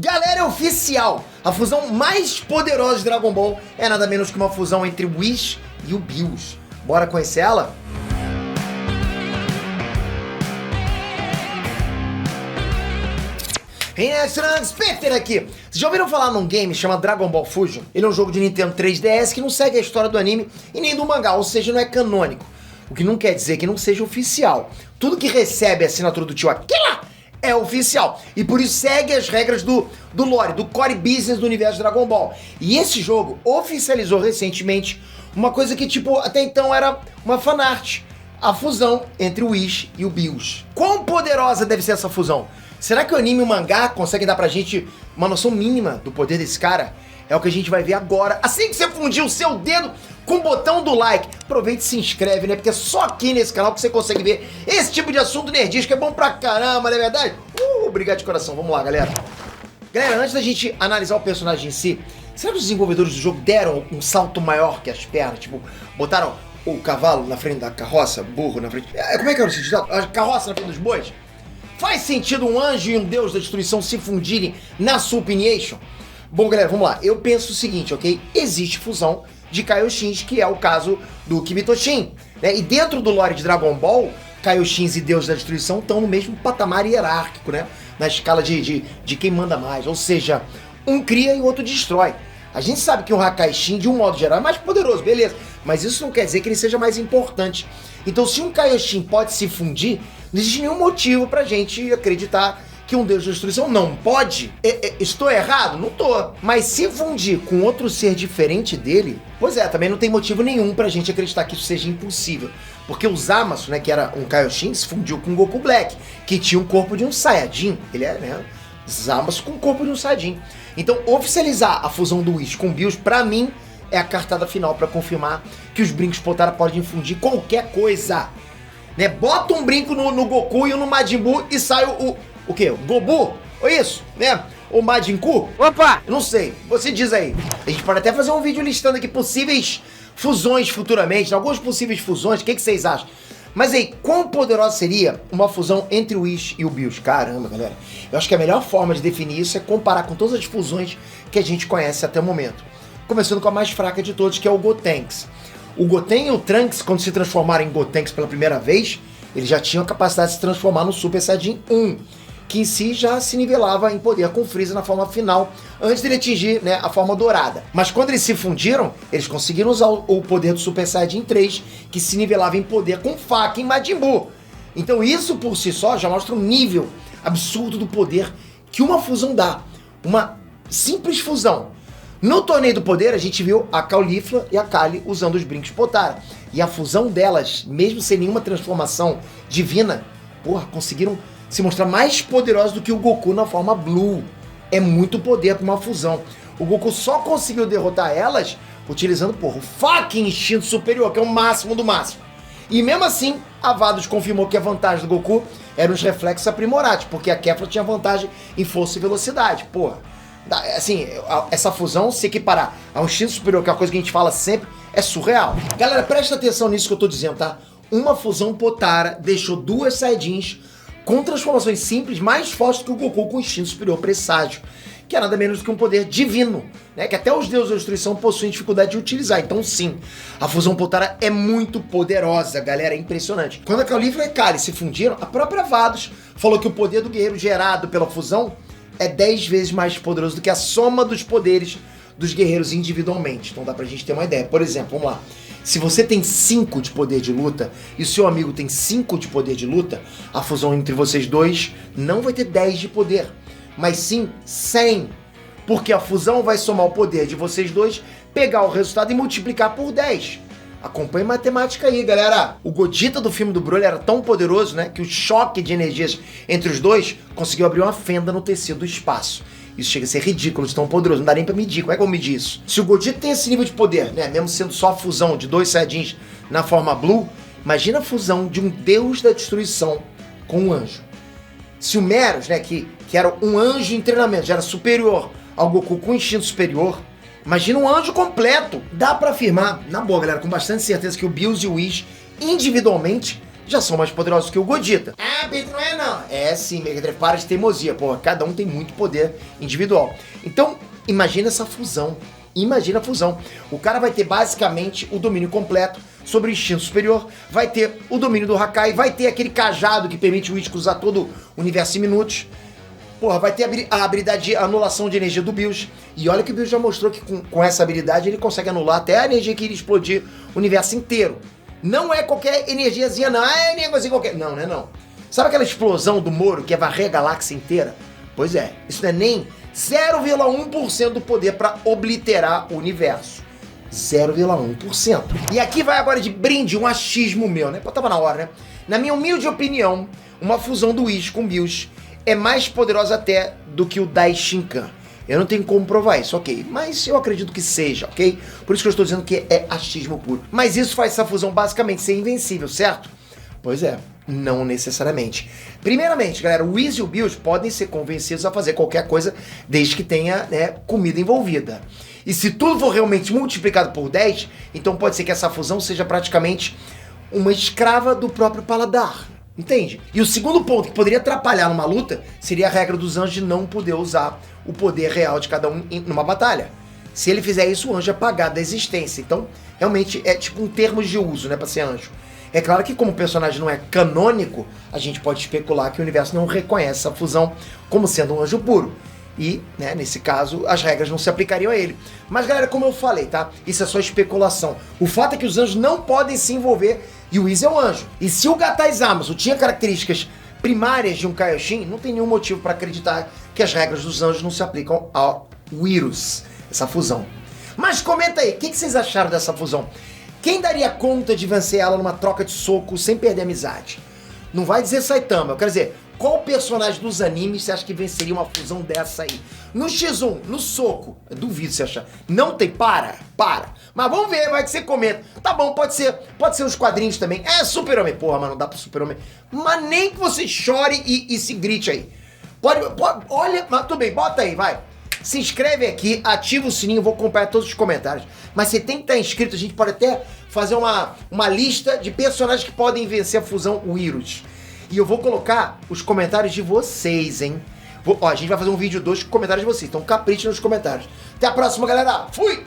Galera, é oficial! A fusão mais poderosa de Dragon Ball é nada menos que uma fusão entre o Whis e o Bills. Bora conhecer ela? Trunks, Peter aqui! Vocês já ouviram falar num game chamado Dragon Ball Fusion? Ele é um jogo de Nintendo 3DS que não segue a história do anime e nem do mangá, ou seja, não é canônico. O que não quer dizer que não seja oficial. Tudo que recebe a assinatura do tio Aquila é oficial. E por isso segue as regras do lore, do core business do universo Dragon Ball. E esse jogo oficializou recentemente uma coisa que, tipo, até então era uma fanart. A fusão entre o Whis e o Bills. Quão poderosa deve ser essa fusão? Será que o anime e o mangá conseguem dar pra gente uma noção mínima do poder desse cara? É o que a gente vai ver agora, assim que você fundir o seu dedo com o botão do like. Aproveita e se inscreve, né? Porque é só aqui nesse canal que você consegue ver esse tipo de assunto nerdístico, é bom pra caramba, não é verdade? Obrigado de coração, vamos lá, galera. Galera, antes da gente analisar o personagem em si, será que os desenvolvedores do jogo deram um salto maior que as pernas? Tipo, botaram o cavalo na frente da carroça, burro na frente... Como é que era o sentido? A carroça na frente dos bois? Faz sentido um anjo e um deus da destruição se fundirem na Supiniation? Bom, galera, vamos lá. Eu penso o seguinte, ok? Existe fusão de Kaioshins, que é o caso do Kibitoshin, né? E dentro do lore de Dragon Ball, Kaioshins e Deus da Destruição estão no mesmo patamar hierárquico, né? Na escala de quem manda mais. Ou seja, um cria e o outro destrói. A gente sabe que um Hakaishin, de um modo geral, é mais poderoso, beleza. Mas isso não quer dizer que ele seja mais importante. Então, se um Kaioshin pode se fundir, não existe nenhum motivo pra gente acreditar que um Deus da Destruição não pode. Estou errado? Não tô. Mas se fundir com outro ser diferente dele, pois é, também não tem motivo nenhum pra gente acreditar que isso seja impossível. Porque o Zamasu, né, que era um Kaioshin, se fundiu com o Goku Black, que tinha o corpo de um Saiyajin. Ele é, né, Zamasu com o corpo de um Saiyajin. Então, oficializar a fusão do Whis com o Bills, pra mim, é a cartada final pra confirmar que os brincos Potara podem fundir qualquer coisa. Né? Bota um brinco no Goku e um no Majin Buu e sai o quê? O Gobu? Ou isso? Né? O Majin Ku? Opa! Não sei, você diz aí. A gente pode até fazer um vídeo listando aqui possíveis fusões futuramente, algumas possíveis fusões, o que vocês acham? Mas aí, quão poderosa seria uma fusão entre o Whis e o Bills? Caramba, galera. Eu acho que a melhor forma de definir isso é comparar com todas as fusões que a gente conhece até o momento. Começando com a mais fraca de todos, que é o Gotenks. O Goten e o Trunks, quando se transformaram em Gotenks pela primeira vez, eles já tinham a capacidade de se transformar no Super Saiyajin 1, que em si já se nivelava em poder com o Freeza na forma final, antes de ele atingir, né, a forma dourada. Mas quando eles se fundiram, eles conseguiram usar o poder do Super Saiyajin 3, que se nivelava em poder com faca em Majin Buu. Então isso por si só já mostra um nível absurdo do poder que uma fusão dá. Uma simples fusão. No Torneio do Poder, a gente viu a Caulifla e a Kali usando os brincos Potara. E a fusão delas, mesmo sem nenhuma transformação divina, porra, conseguiram se mostrar mais poderosos do que o Goku na forma Blue. É muito poder pra uma fusão. O Goku só conseguiu derrotar elas utilizando, porra, o fucking instinto superior, que é o máximo do máximo. E mesmo assim, a Vados confirmou que a vantagem do Goku eram os reflexos aprimorados, porque a Kefla tinha vantagem em força e velocidade, porra. Assim, essa fusão se equiparar a um instinto superior, que é uma coisa que a gente fala sempre, é surreal. Galera, presta atenção nisso que eu tô dizendo, tá? Uma fusão Potara deixou duas Saiyajins com transformações simples mais fortes que o Goku com instinto superior presságio, que é nada menos do que um poder divino, né? Que até os deuses da destruição possuem dificuldade de utilizar. Então sim, a fusão Potara é muito poderosa, galera, é impressionante. Quando a Caulifla e a Kali se fundiram, a própria Vados falou que o poder do guerreiro gerado pela fusão é 10 vezes mais poderoso do que a soma dos poderes dos guerreiros individualmente. Então dá pra gente ter uma ideia. Por exemplo, vamos lá. Se você tem 5 de poder de luta e o seu amigo tem 5 de poder de luta, a fusão entre vocês dois não vai ter 10 de poder, mas sim 100. Porque a fusão vai somar o poder de vocês dois, pegar o resultado e multiplicar por 10. Acompanhe matemática aí, galera. O Gogeta do filme do Broly era tão poderoso, né, que o choque de energias entre os dois conseguiu abrir uma fenda no tecido do espaço. Isso chega a ser ridículo de tão poderoso, não dá nem pra medir. Como é que eu medir isso? Se o Gogeta tem esse nível de poder, né, mesmo sendo só a fusão de dois Saiyajins na forma Blue, imagina a fusão de um deus da destruição com um anjo. Se o Meros, né, que era um anjo em treinamento, já era superior ao Goku com instinto superior, imagina um anjo completo. Dá pra afirmar, na boa, galera, com bastante certeza que o Bills e o Whis, individualmente, já são mais poderosos que o Gogeta. Ah, Pedro, não é não. É sim, Mega Drive, para de teimosia, pô. Cada um tem muito poder individual. Então, imagina essa fusão. Imagina a fusão. O cara vai ter basicamente o domínio completo sobre o instinto superior, vai ter o domínio do Hakai, vai ter aquele cajado que permite o Ichigo usar todo o universo em minutos. Porra, vai ter a habilidade de anulação de energia do Bills. E olha que o Bills já mostrou que com essa habilidade ele consegue anular até a energia que iria explodir o universo inteiro. Não é qualquer energiazinha, não. É negocinho qualquer. Não, não é não. Sabe aquela explosão do Moro que é varrer a galáxia inteira? Pois é, isso não é nem 0,1% do poder para obliterar o universo. 0,1%. E aqui vai agora de brinde um achismo meu, né? Tava na hora, né? Na minha humilde opinião, uma fusão do Whis com Bills é mais poderosa até do que o Daishinkan. Eu não tenho como provar isso, ok? Mas eu acredito que seja, ok? Por isso que eu estou dizendo que é achismo puro. Mas isso faz essa fusão basicamente ser invencível, certo? Pois é, não necessariamente. Primeiramente, galera, o Whis e o Bills podem ser convencidos a fazer qualquer coisa desde que tenha, né, comida envolvida. E se tudo for realmente multiplicado por 10, então pode ser que essa fusão seja praticamente uma escrava do próprio paladar. Entende? E o segundo ponto que poderia atrapalhar numa luta seria a regra dos anjos de não poder usar o poder real de cada um numa batalha. Se ele fizer isso, o anjo é apagado da existência. Então, realmente, é tipo um termo de uso, né, pra ser anjo. É claro que como o personagem não é canônico, a gente pode especular que o universo não reconhece essa fusão como sendo um anjo puro. E, né, nesse caso, as regras não se aplicariam a ele. Mas, galera, como eu falei, tá? Isso é só especulação. O fato é que os anjos não podem se envolver e o Whis é um anjo. E se o Gatai Zamasu tinha características primárias de um Kaioshin, não tem nenhum motivo para acreditar que as regras dos anjos não se aplicam ao Whirus, essa fusão. Mas comenta aí, o que vocês acharam dessa fusão? Quem daria conta de vencer ela numa troca de soco sem perder a amizade? Não vai dizer Saitama, eu quero dizer, qual personagem dos animes você acha que venceria uma fusão dessa aí? No X1, no soco, eu duvido você achar. Não tem, para. Mas vamos ver, vai que você comenta. Tá bom, pode ser os quadrinhos também. É Super-Homem, porra, mas não dá pro Super-Homem. Mas nem que você chore e se grite aí. Pode, olha, mas tudo bem, bota aí, vai. Se inscreve aqui, ativa o sininho, eu vou acompanhar todos os comentários. Mas você tem que estar inscrito, a gente pode até fazer uma lista de personagens que podem vencer a fusão Whirus. E eu vou colocar os comentários de vocês, hein? A gente vai fazer um vídeo 2 com comentários de vocês, então capricha nos comentários. Até a próxima, galera! Fui!